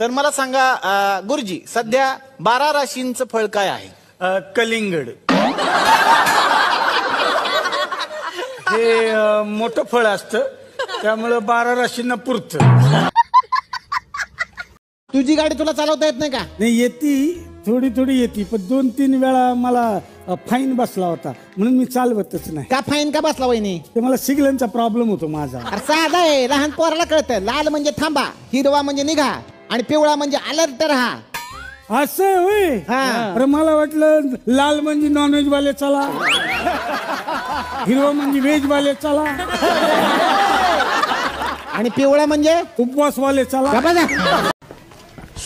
तर मला सांगा गुरुजी, सध्या 12 राशींचं फळ काय आहे? कलिंगड. हे मोठं फळ असतं, त्यामुळं 12 राशींना पुरतं. तुझी गाडी तुला चालवता येत नाही का? नाही, येती थोडी थोडी येते, पण 2-3 वेळा मला फाईन बसला होता, म्हणून मी चालवतच नाही. का फाईन का बसला वहिनी? ते मला सिग्नलचा प्रॉब्लेम होतो माझा. अरे साधा आहे, लहान पोराला कळतं. लाल म्हणजे थांबा, हिरवा म्हणजे निघा, आणि पिवळा म्हणजे अलर्ट राहा. असं होय? अरे मला वाटलं लाल म्हणजे नॉनव्हेज वाले चला, हिरवा म्हणजे व्हेज वाले चला, आणि पिवळा म्हणजे उपवास वाले चला.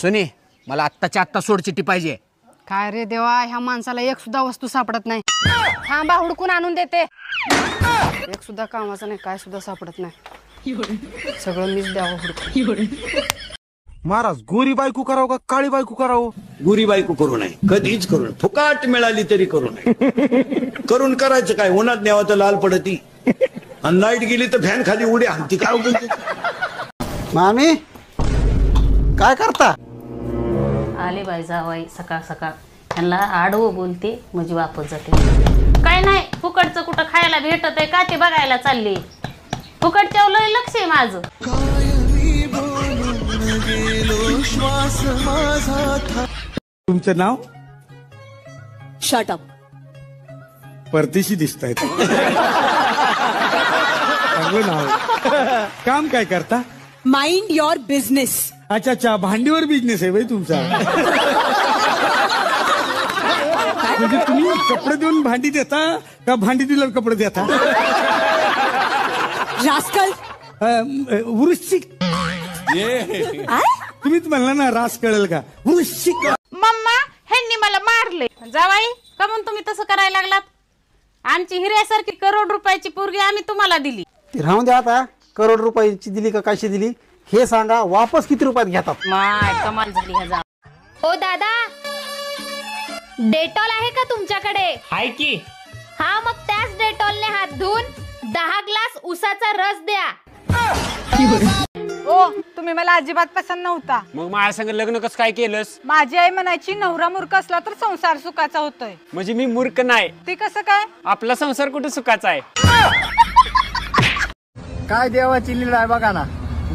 सुनी, मला आत्ताच्या आत्ता सोडचिट्टी पाहिजे. काय रे देवा, ह्या माणसाला एक सुद्धा वस्तू सापडत नाही. थांबा, हुडकून आणून देते. एक सुद्धा कामाचं नाही, काय सुद्धा सापडत नाही. सगळं मीच द्यावं हुडकून. महाराज, गोरी बायको करावं का काळी बायको करावं? गोरी बायको करू नये, कधीच करू नये. फुकाट मिळाली तरी करू नये. करून करायचं काय? उन्हात न्यावं तर लाल पडती, आणि लाईट गेली तर फॅन खाली उडी आणती. काय बोलते मामी, काय करता? आले बाई जावाई सकाळ सकाळ, त्यांना आडवं बोलते म्हणजे वापस जाते. काय नाही, फुकटचं कुठं खायला भेटत आहे का ते बघायला चालले. फुकटच्या लय लक्ष आहे माझं. तुमचं नाव? Shut up. परदेशी दिसताय. चांगलं नाव. काम काय करता? Mind your business. अच्छा अच्छा, भांडीवर बिझनेस आहे बाई तुमचा. म्हणजे तुम्ही कपडे देऊन भांडी देता का भांडी दिल्यावर कपडे देता? रास्कल. वृश्चिक. तुम्हीच म्हणला ना रास कळेल का? वृश्चिक. मम्मा, ह्यांनी मला मारले. जावाई, का म्हणून तुम्ही तसं करायला लागलात? आमची हिऱ्यासारखी करोड रुपयाची पोरगी आम्ही तुम्हाला दिली. राहून द्या आता. करोड रुपयाची दिली का कशी दिली हे सांगा. वापस किती रुपयात घेतात? माय कमाल झाली ह्या जा. ओ दादा, डेटॉल आहे का तुमच्याकडे? हाय की. हा, मग त्याच डेटॉलने हात धुवून 10 ग्लास उसाचा रस द्या. ओ, तुम्ही मला अजिबात पसंत नव्हता. मग माझ्या संग लग्न कसं काय केलंस? माझी आई म्हणायची, नवरा मूर्ख असला तर संसार सुखाचा होतोय. म्हणजे मी मूर्ख नाही. ते कसं काय? आपला संसार कुठे सुखाचा आहे? काय देवाची लीला आहे बघा ना.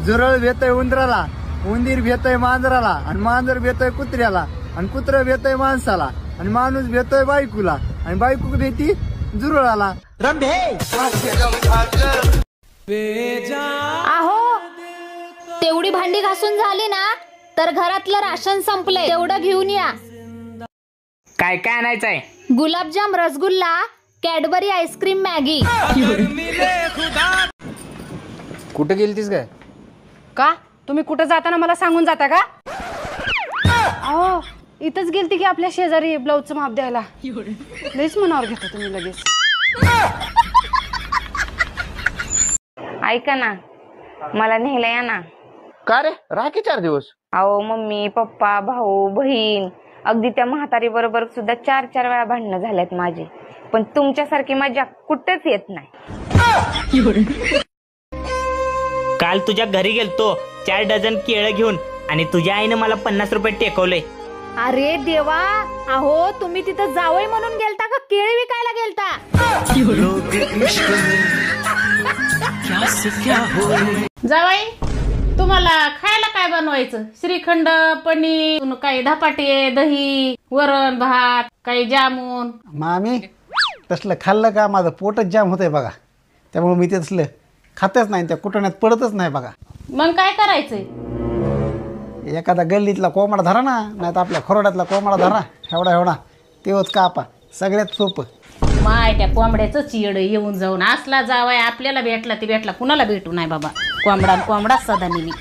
जुरळ भेटय उंदराला, उंदीर भेटय मांजराला, आणि मांजर भेटय कुत्र्याला, आणि कुत्र भेटय माणसाला, आणि माणूस भेटय बायकोला, आणि बायको भेटी जुरळाला. आहो, तेवढी भांडी घासून झाली ना तर घरातलं राशन संपलंय, तेवढं घेऊन या. काय काय आणायचंय? गुलाबजाम, रसगुल्ला, कॅडबरी आईस्क्रीम, मॅगी. कुठे गेलतीस काय? का तुम्ही कुठं जाताना मला सांगून जाता का? अहो, इथंच गेलती की आपल्या शेजारी ब्लाऊजचं माप द्यायला. लईच मनावर घेता तुम्ही लगेच. ऐका ना, मला न्यायला या ना. का रे, राहा की 4 दिवस. अहो, मम्मी, पप्पा, भाऊ, बहीण, अगदी त्या म्हातारी बरोबर सुद्धा 4-4 वेळा भांडणं झाल्यात माझी. पण तुमच्यासारखी मजा कुठेच येत नाही. काल तुझ्या घरी गेलतो 4 डझन केळं घेऊन, आणि तुझ्या आईने मला 50 रुपये टेकवले. अरे देवा, अहो तुम्ही तिथं जावई म्हणून गेलता का केळी विकायला गेलता? जावाई, तुम्हाला खायला काय बनवायचं? श्रीखंड, पनीर, काही धपाटे, दही, वरण भात, काही जामून. मामी, तसलं खाल्लं का माझं पोटच जाम होतंय बघा. त्यामुळे मी तसलं खातच नाही, त्या कुटण्यात पडतच नाही बघा. मग काय करायचंय? एखादा गल्लीतला कोंबडा धरा ना, नाही तर आपल्या खोरड्यातला कोंबडा धरा, एवढा तेवच कापा. सगळ्यात सोपं. माय, त्या कोंबड्याचं चिड येऊन जाऊन असला जावाय आपल्याला भेटला ते भेटला, कुणाला भेटू नाही बाबा. कोंबडा सदा नेहमी.